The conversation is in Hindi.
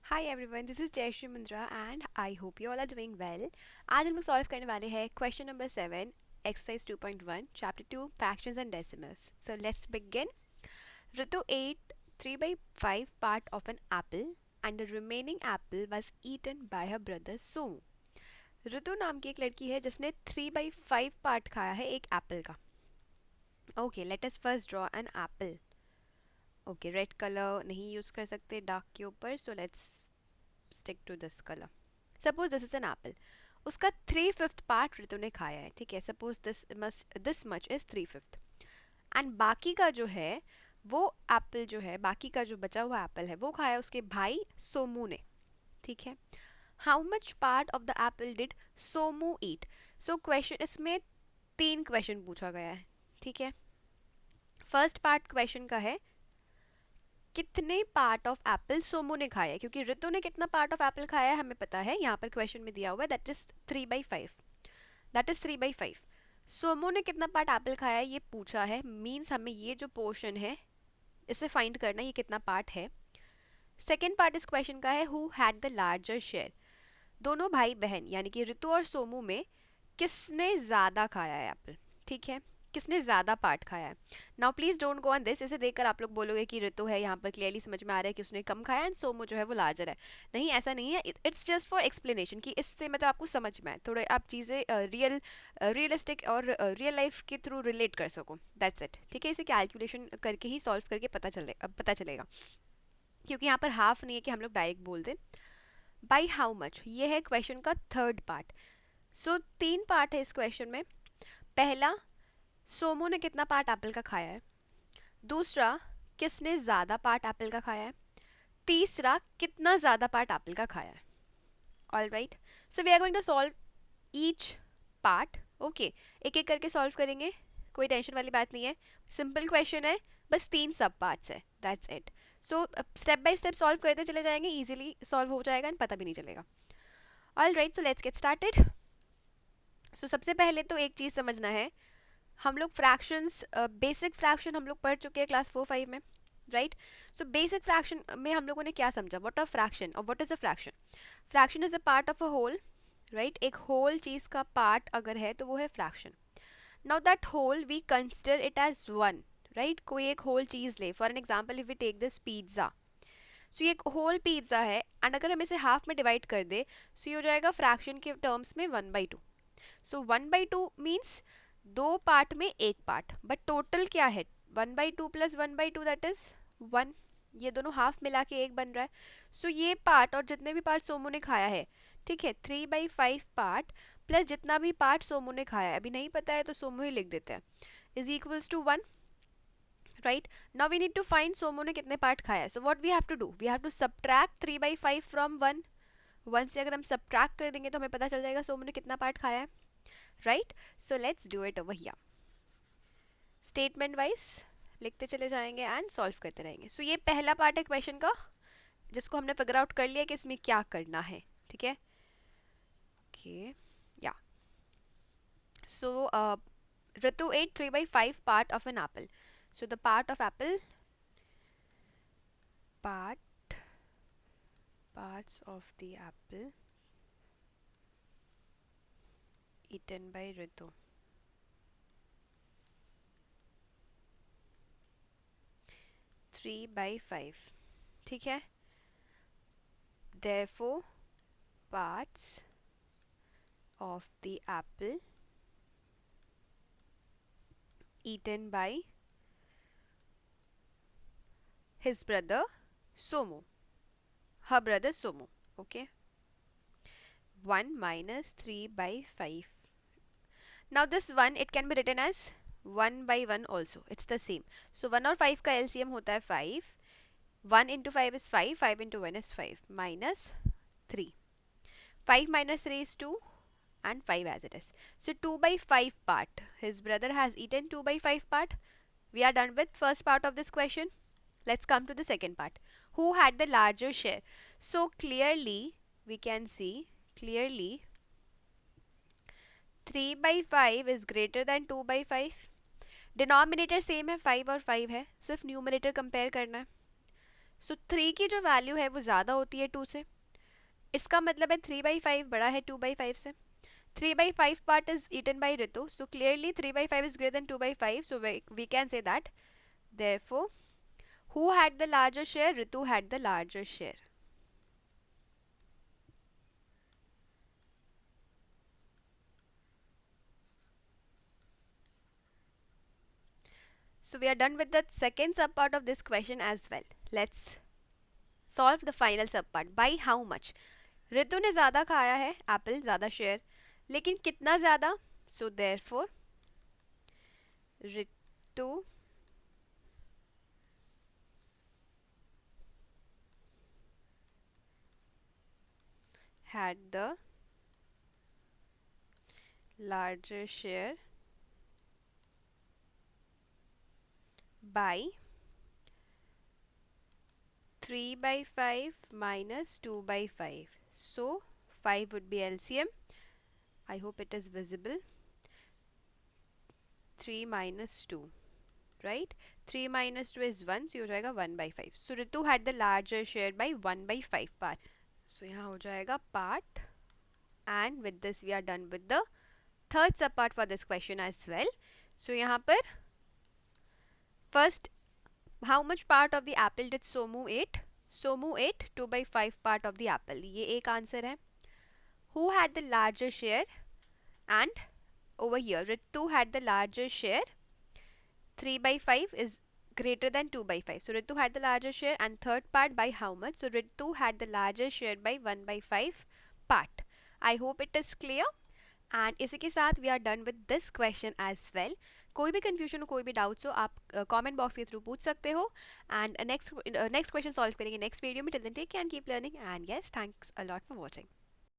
Hi everyone, this is Jayashree Mundra and I hope you all are doing well. आज हम लोग सॉल्व करने वाले हैं question number 7 exercise 2.1 chapter 2 fractions and decimals. So let's begin. Ritu ate 3 by 5 part of an apple and the remaining apple was eaten by her brother Somu. ऋतु नाम की एक लड़की है जिसने 3 by 5 पार्ट खाया है एक एप्पल का. Okay, let us first draw an apple. Okay, red colour नहीं यूज़ कर सकते डार्क के ऊपर, so let's stick to this colour. Suppose this is an apple. उसका 3/5 पार्ट ऋतु ने खाया है. ठीक है, suppose this much is 3/5 and बाकी का जो है वो एप्पल जो है, बाकी का जो बचा हुआ एप्पल है वो खाया उसके भाई सोमू ने. ठीक है, how much part of the Apple did Somu eat. So question, इसमें 3 क्वेश्चन पूछा गया है. ठीक है, फर्स्ट पार्ट क्वेश्चन का है कितने पार्ट ऑफ एप्पल सोमो ने खाया है, क्योंकि ऋतु ने कितना पार्ट ऑफ एप्पल खाया है हमें पता है, यहाँ पर क्वेश्चन में दिया हुआ है दैट इज 3/5. That is 3/5. सोमो ने कितना पार्ट एप्पल खाया है ये पूछा है, मीन्स हमें ये जो पोर्शन है इसे फाइंड करना है ये कितना पार्ट है. सेकेंड पार्ट इस क्वेश्चन का है who had the larger share. दोनों भाई बहन यानी कि ऋतु और सोमू में किसने ज़्यादा खाया है एप्पल. ठीक है, किसने ज़्यादा पार्ट खाया है. Now please don't go on this. इसे देखकर आप लोग बोलोगे कि ऋतु है, यहाँ पर क्लियरली समझ में आ रहा है कि उसने कम खाया एंड सोमो जो है वो लार्जर है. नहीं, ऐसा नहीं है. इट्स जस्ट फॉर एक्सप्लेनेशन कि इससे मतलब आपको समझ में आए, थोड़े आप चीज़ें रियलिस्टिक और रियल लाइफ के थ्रू रिलेट कर सको. That's it. ठीक है, इसे कैलकुलेशन करके ही सॉल्व करके पता चलेगा, क्योंकि यहाँ पर हाफ नहीं है कि हम लोग डायरेक्ट बोल दें. बाई हाउ मच, ये है क्वेश्चन का थर्ड पार्ट. सो 3 पार्ट है इस क्वेश्चन में. पहला, सोमो ने कितना पार्ट एप्पल का खाया है. दूसरा, किसने ज़्यादा पार्ट एप्पल का खाया है. तीसरा, कितना ज़्यादा पार्ट एप्पल का खाया है. All right, so we are going to solve each part. Okay, एक एक करके सॉल्व करेंगे, कोई टेंशन वाली बात नहीं है. सिंपल क्वेश्चन है, बस 3 सब पार्ट्स है, that's it. So step by step solve करते चले जाएंगे, इजीली सॉल्व हो जाएगा एंड पता भी नहीं चलेगा. All right, so let's get started. So सबसे पहले तो एक चीज़ समझना है, हम लोग फ्रैक्शंस, बेसिक फ्रैक्शन हम लोग पढ़ चुके हैं क्लास 4-5 में, राइट. सो बेसिक फ्रैक्शन में हम लोगों ने क्या समझा, व्हाट अ फ्रैक्शन और what is a fraction. Fraction is a part of a whole, right. एक होल चीज़ का पार्ट अगर है तो वो है fraction. Now that whole we consider it as one, right. कोई एक होल चीज़ ले, for an example if we take this pizza. So ये एक होल पिज्ज़ा है एंड अगर हम इसे हाफ में डिवाइड कर दे सो ये हो जाएगा फ्रैक्शन के टर्म्स में 1/2. सो 1/2 मीन्स 2 पार्ट में एक पार्ट, बट टोटल क्या है 1/2 प्लस 1/2 दैट इज 1. ये दोनों हाफ मिला के एक बन रहा है. सो ये पार्ट और जितने भी पार्ट सोमू ने खाया है, ठीक है, 3/5 पार्ट प्लस जितना भी पार्ट सोमू ने खाया है, अभी नहीं पता है तो सोमू ही लिख देते हैं, is equals to 1. Right, now we need to find Somu ने कितने पार्ट खाया है. So what we have to do, we have to subtract 3/5 from 1. 1 से अगर हम सब्ट्रैक्ट कर देंगे तो हमें पता चल जाएगा सोमू ने कितना पार्ट खाया है, right. So let's do it over here. Statement wise लिखते चले जाएंगे एंड सॉल्व करते रहेंगे. सो ये पहला पार्ट है क्वेश्चन का जिसको हमने फिगर आउट कर लिया कि इसमें क्या करना है. ठीक है, okay, yeah. So Ritu ate 3/5 part of an apple. So the part of apple, parts of the apple eaten by Ritu. 3/5. ठीक है, therefore parts of the apple eaten by his brother Somu, her brother Somu. Okay, 1 minus 3/5. Now this 1 it can be written as 1/1 also, it's the same. So 1 और 5 का LCM होता है 5. 1 into 5 is 5, 5 into 1 is 5, minus 3. 5 minus 3 is 2 and 5 as it is. So 2/5 part, his brother has eaten 2/5 part. We are done with first part of this question. Let's come to the second part. Who had the larger share? So clearly we can see, clearly 3/5 is greater than 2/5. Denominator same है, 5 और 5 है, सिर्फ न्यूमरेटर कंपेयर करना है. सो 3 की जो वैल्यू है वो ज़्यादा होती है 2 से, इसका मतलब है 3/5 बड़ा है 2/5 से. 3/5 part is eaten by Ritu, so clearly 3/5 is greater than 2/5, so we can say that. Therefore, who had the larger share? Ritu had the larger share. So we are done with the second sub part of this question as well. Let's solve the final sub part. By how much? Ritu ने ज़्यादा खाया है एप्पल, ज़्यादा शेयर, लेकिन कितना ज़्यादा? So therefore Ritu had the larger share by 3/5 minus 2/5. So 5 would be LCM. I hope it is visible. 3 minus 2, right? 3 minus 2 is 1, so हो जाएगा 1/5. So Ritu had the larger share by 1/5 part. So यहाँ हो जाएगा part, and with this we are done with the third sub part for this question as well. So यहाँ पर first, how much part of the apple did Somu ate? Somu ate 2/5 part of the apple. ये एक आंसर है. Who had the larger share? And over here, Ritu had the larger share. 3/5 is greater than 2/5. So Ritu had the larger share, and third part by how much? So Ritu had the larger share by 1/5 part. I hope it is clear. And इसी के साथ we are done with this question as well. कोई भी कन्फ्यूजन हो, कोई भी डाउट्स हो, आप कमेंट बॉक्स के थ्रू पूछ सकते हो. एंड नेक्स्ट क्वेश्चन सॉल्व करेंगे नेक्स्ट वीडियो में. Till then take care and keep learning, and yes, thanks a lot for watching.